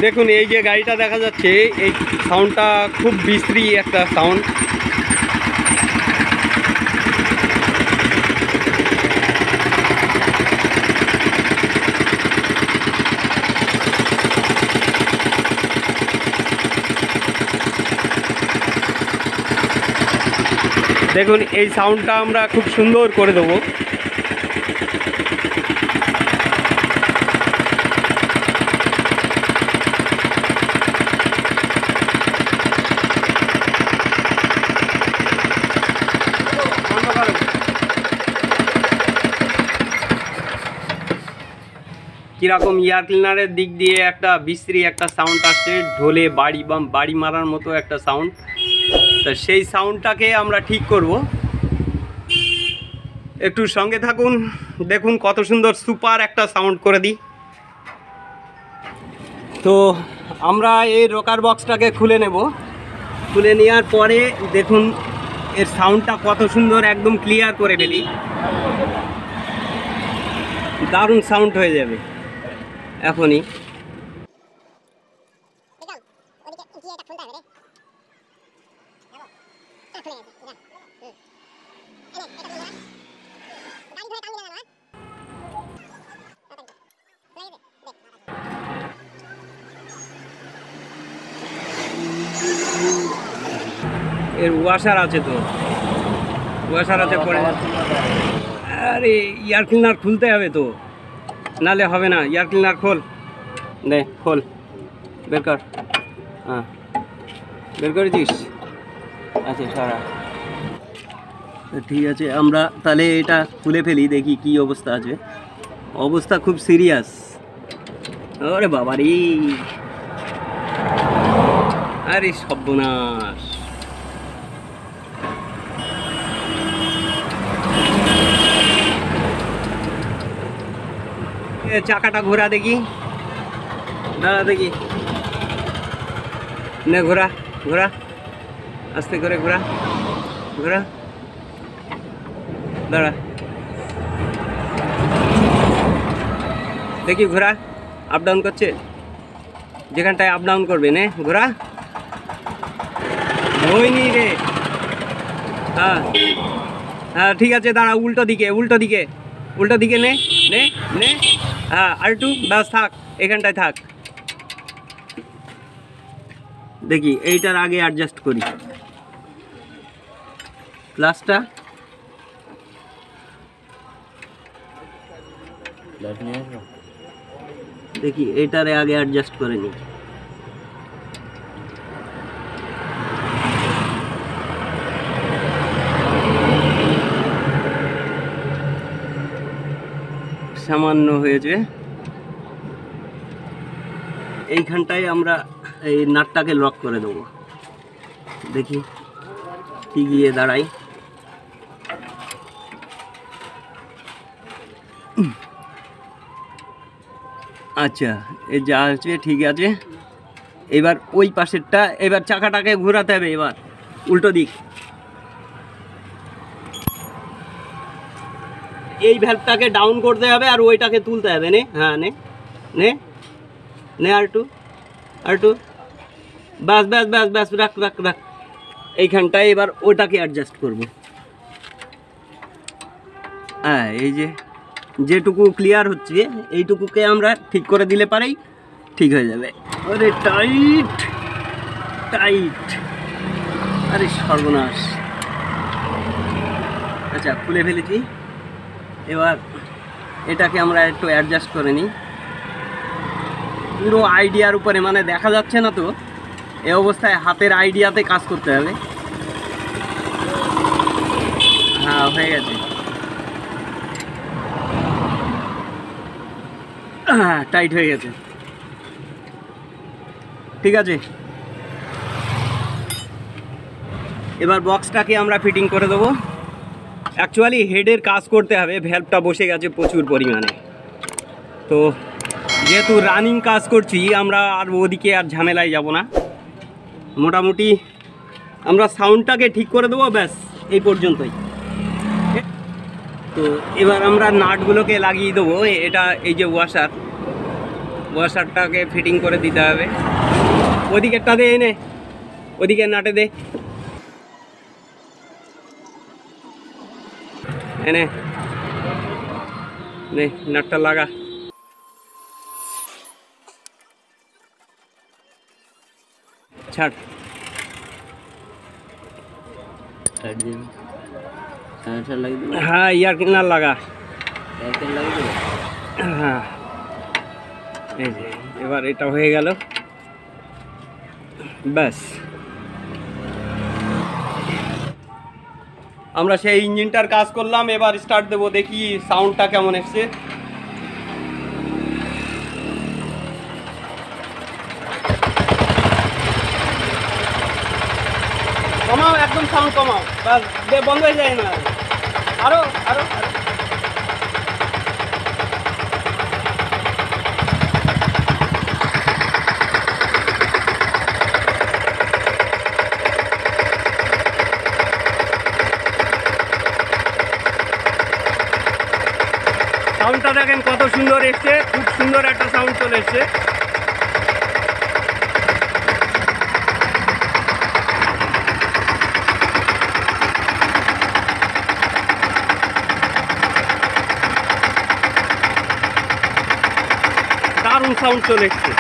দেখুন এই যে গাড়িটা দেখা যাচ্ছে, এই সাউন্ডটা খুব বিশ্রী একটা সাউন্ড। দেখুন এই সাউন্ডটা আমরা খুব সুন্দর করে দেবো। কীরকম এয়ার ক্লিনারের দিক দিয়ে একটা বিশ্রী একটা সাউন্ড আসছে, ঢোলে বাড়ি মারার মতো একটা সাউন্ড। তা সেই সাউন্ডটাকে আমরা ঠিক করব, একটু সঙ্গে থাকুন। দেখুন কত সুন্দর সুপার একটা সাউন্ড করে দিই। তো আমরা এই রকার বক্সটাকে খুলে নেব। খুলে নেওয়ার পরে দেখুন এর সাউন্ডটা কত সুন্দর একদম ক্লিয়ার করে ফেলি, দারুণ সাউন্ড হয়ে যাবে এখনই। এর ওয়াশার আছে তো, ওয়াশার আছে পরে। আরে এয়ার ক্লিনার খুলতে হবে তো, নালে হবে না। এয়ার ক্লিনার খোল, নে খোল, বের কর। হ্যাঁ বের করেছিস? আচ্ছা সারা ঠিক আছে। আমরা তাহলে এটা খুলে ফেলি, দেখি কি অবস্থা আছে। অবস্থা খুব সিরিয়াস। আরে বাবা রে, আরে সর্বনাশ। চাকাটা ঘোরা দেখি, দাঁড়া দেখি, নে ঘোরা ঘোরা, আস্তে করে ঘোরা ঘোরা, দাঁড়া দেখি ঘোরা। আপ ডাউন করছে, যেখানটায় আপ ডাউন করবে নে ঘোরা। হয়নি রে। হ্যাঁ হ্যাঁ ঠিক আছে, দাঁড়া, উল্টো দিকে উল্টো দিকে উল্টো দিকে নে নে নে। হ্যাঁ আর একটু, ব্যাস থাক, এখানটায় থাক। দেখি এইটার আগে অ্যাডজাস্ট করি ক্লাসটা। দেখি এইটারে আগে অ্যাডজাস্ট করে নিই। সামান্য হয়েছে, এইখানটায় আমরা এই নাটটাকে লক করে দেবো। দেখি কি গিয়ে দাঁড়াই। আচ্ছা এই যা আছে ঠিক আছে। এবার ওই পাশেরটা, এবার চাকাটাকে ঘোরাতে হবে, এবার উল্টো দিক। এই ভ্যালভটাকে ডাউন করতে হবে আর ওইটাকে তুলতে হবে। নে, হ্যাঁ নে নে নে, আর টু, ব্যাস ব্যাস ব্যাস ব্যাস, রাখ রাখ রাখ। এইখানটায় এবার ওটাকে অ্যাডজাস্ট করব। হ্যাঁ এই যে যেটুকু ক্লিয়ার হচ্ছে এইটুকুকে আমরা ঠিক করে দিলে পারেই ঠিক হয়ে যাবে। আরে টাইট টাইট, আরে সর্বনাশ। আচ্ছা খুলে ফেলেছি, এবার এটাকে আমরা একটু অ্যাডজাস্ট করে নিই পুরো আইডিয়ার উপরে। মানে দেখা যাচ্ছে না তো, এই অবস্থায় হাতের আইডিয়াতে কাজ করতে হবে। হ্যাঁ হয়ে গেছে, হ্যাঁ টাইট হয়ে গেছে, ঠিক আছে। এবার বক্সটাকে আমরা ফিটিং করে দেবো। অ্যাকচুয়ালি হেডের কাজ করতে হবে, ভ্যালভটা বসে গেছে প্রচুর পরিমাণে। তো যেহেতু রানিং কাজ করছি আমরা আর ওদিকে আর ঝামেলায় যাব না। মোটামুটি আমরা সাউন্ডটাকে ঠিক করে দেবো, ব্যাস এই পর্যন্তই। তো এবার আমরা নাটগুলোকে লাগিয়ে দেবো। এটা এই যে ওয়াশার, ওয়াশারটাকে ফিটিং করে দিতে হবে। ওদিকেরটা দে, এনে ওদিকে নাটে দে, এনে নে নাটটা লাগা। ছাড়, হ্যাঁ ইয়ার কিনার লাগা। হ্যাঁ এই যে এবার এটা হয়ে গেল, ব্যাস। আমরা সেই ইঞ্জিনটার কাজ করলাম, এবার স্টার্ট দেবো, দেখি সাউন্ডটা কেমন এসছে। কমাও, একদম সাউন্ড কমাও, ব্যাস বন্ধ হয়ে যায় না। আরো আরো সাউন্ডটা দেখেন কত সুন্দর এসছে, খুব সুন্দর একটা সাউন্ড চলে এসছে। দারুণ সাউন্ড চলে এসছে।